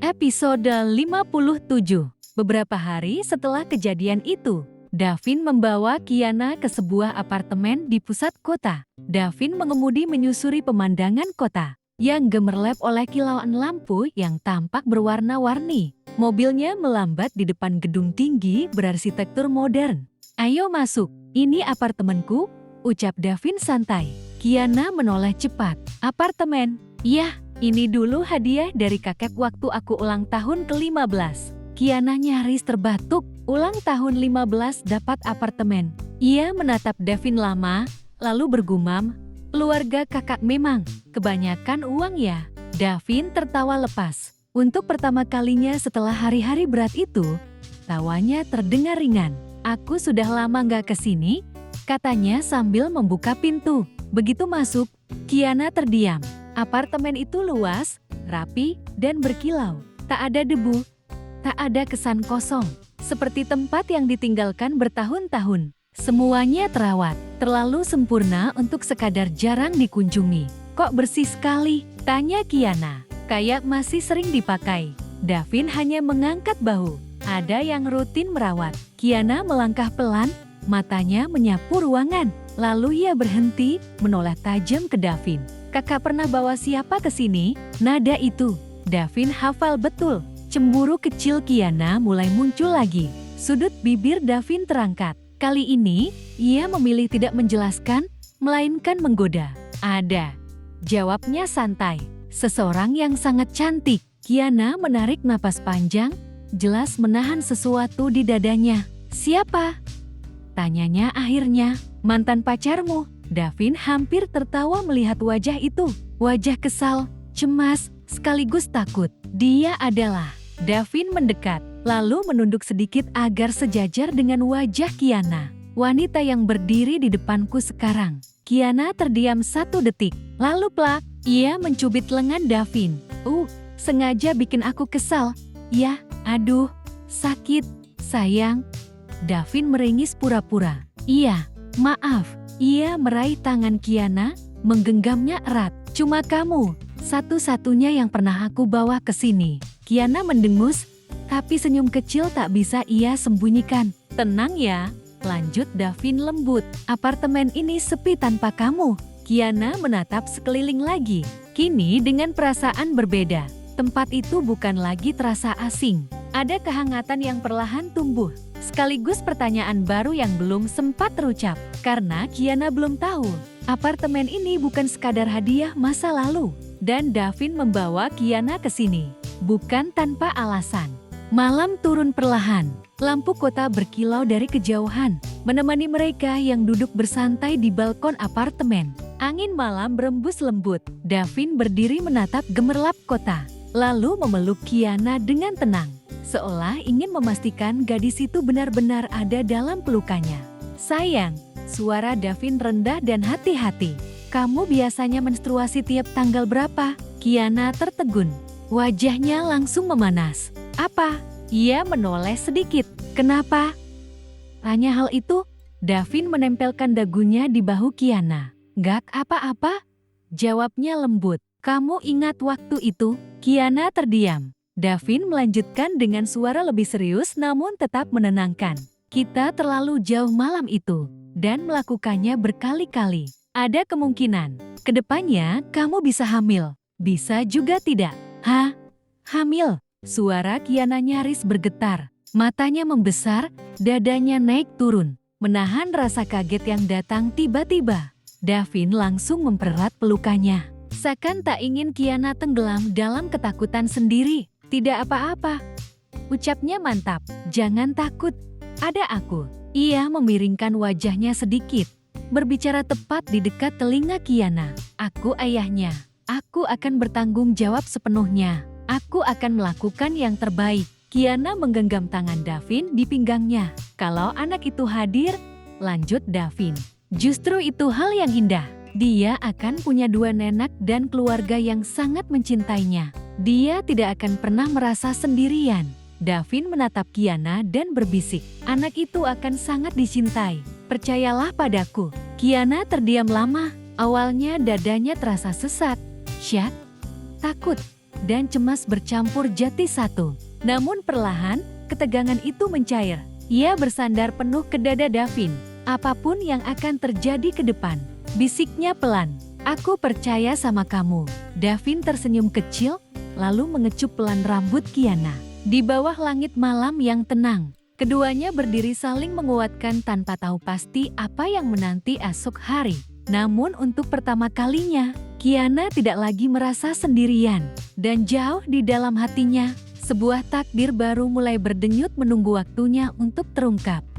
Episode 57. Beberapa hari setelah kejadian itu, Davin membawa Kiana ke sebuah apartemen di pusat kota. Davin mengemudi menyusuri pemandangan kota yang gemerlap oleh kilauan lampu yang tampak berwarna-warni. Mobilnya melambat di depan gedung tinggi berarsitektur modern. "Ayo masuk, ini apartemenku," ucap Davin santai. Kiana menoleh cepat. "Apartemen? Yah, ini dulu hadiah dari kakek waktu aku ulang tahun ke-15. Kiana nyaris terbatuk. Ulang tahun 15 dapat apartemen. Ia menatap Davin lama, lalu bergumam, "Keluarga kakak memang kebanyakan uang ya." Davin tertawa lepas. Untuk pertama kalinya setelah hari-hari berat itu, tawanya terdengar ringan. "Aku sudah lama gak kesini," katanya sambil membuka pintu. Begitu masuk, Kiana terdiam. Apartemen itu luas, rapi, dan berkilau. Tak ada debu, tak ada kesan kosong. Seperti tempat yang ditinggalkan bertahun-tahun. Semuanya terawat, terlalu sempurna untuk sekadar jarang dikunjungi. "Kok bersih sekali?" tanya Kiana. "Kayak masih sering dipakai." Davin hanya mengangkat bahu. "Ada yang rutin merawat." Kiana melangkah pelan, matanya menyapu ruangan. Lalu ia berhenti, menoleh tajam ke Davin. "Kakak pernah bawa siapa ke sini?" Nada itu, Davin hafal betul. Cemburu kecil Kiana mulai muncul lagi. Sudut bibir Davin terangkat. Kali ini, ia memilih tidak menjelaskan, melainkan menggoda. "Ada," jawabnya santai. "Seseorang yang sangat cantik." Kiana menarik napas panjang, jelas menahan sesuatu di dadanya. "Siapa?" tanyanya akhirnya. "Mantan pacarmu." Davin hampir tertawa melihat wajah itu. Wajah kesal, cemas, sekaligus takut. "Dia adalah..." Davin mendekat, lalu menunduk sedikit agar sejajar dengan wajah Kiana. "Wanita yang berdiri di depanku sekarang." Kiana terdiam 1 detik, lalu plak, ia mencubit lengan Davin. Sengaja bikin aku kesal." "Ya, aduh, sakit, sayang." Davin meringis pura-pura. "Iya, maaf." Ia meraih tangan Kiana, menggenggamnya erat. "Cuma kamu, satu-satunya yang pernah aku bawa ke sini." Kiana mendengus, tapi senyum kecil tak bisa ia sembunyikan. "Tenang ya," lanjut Davin lembut. "Apartemen ini sepi tanpa kamu." Kiana menatap sekeliling lagi, kini dengan perasaan berbeda. Tempat itu bukan lagi terasa asing. Ada kehangatan yang perlahan tumbuh, sekaligus pertanyaan baru yang belum sempat terucap. Karena Kiana belum tahu, apartemen ini bukan sekadar hadiah masa lalu. Dan Davin membawa Kiana ke sini, bukan tanpa alasan. Malam turun perlahan, lampu kota berkilau dari kejauhan, menemani mereka yang duduk bersantai di balkon apartemen. Angin malam berembus lembut. Davin berdiri menatap gemerlap kota, lalu memeluk Kiana dengan tenang, seolah ingin memastikan gadis itu benar-benar ada dalam pelukannya. "Sayang," suara Davin rendah dan hati-hati. "Kamu biasanya menstruasi tiap tanggal berapa?" Kiana tertegun. Wajahnya langsung memanas. "Apa?" Ia menoleh sedikit. "Kenapa?" tanya hal itu. Davin menempelkan dagunya di bahu Kiana. "Gak apa-apa," jawabnya lembut. "Kamu ingat waktu itu?" Kiana terdiam. Davin melanjutkan dengan suara lebih serius namun tetap menenangkan. "Kita terlalu jauh malam itu, dan melakukannya berkali-kali. Ada kemungkinan, kedepannya kamu bisa hamil. Bisa juga tidak." "Hah? Hamil?" Suara Kiana nyaris bergetar. Matanya membesar, dadanya naik turun, menahan rasa kaget yang datang tiba-tiba. Davin langsung mempererat pelukannya, seakan tak ingin Kiana tenggelam dalam ketakutan sendiri. "Tidak apa-apa," ucapnya mantap. "Jangan takut, ada aku." Ia memiringkan wajahnya sedikit, berbicara tepat di dekat telinga Kiana. "Aku ayahnya. Aku akan bertanggung jawab sepenuhnya. Aku akan melakukan yang terbaik." Kiana menggenggam tangan Davin di pinggangnya. "Kalau anak itu hadir," lanjut Davin, "justru itu hal yang indah. Dia akan punya 2 nenek dan keluarga yang sangat mencintainya. Dia tidak akan pernah merasa sendirian." Davin menatap Kiana dan berbisik, "Anak itu akan sangat dicintai. Percayalah padaku." Kiana terdiam lama. Awalnya dadanya terasa sesak, syak, takut. dan cemas bercampur jadi satu. Namun perlahan, ketegangan itu mencair. Ia bersandar penuh ke dada Davin. Apapun yang akan terjadi ke depan, bisiknya pelan. Aku percaya sama kamu. Davin tersenyum kecil, lalu mengecup pelan rambut Kiana. Di bawah langit malam yang tenang, keduanya berdiri saling menguatkan tanpa tahu pasti apa yang menanti esok hari. Namun untuk pertama kalinya, Kiana tidak lagi merasa sendirian. Dan jauh di dalam hatinya, sebuah takdir baru mulai berdenyut menunggu waktunya untuk terungkap.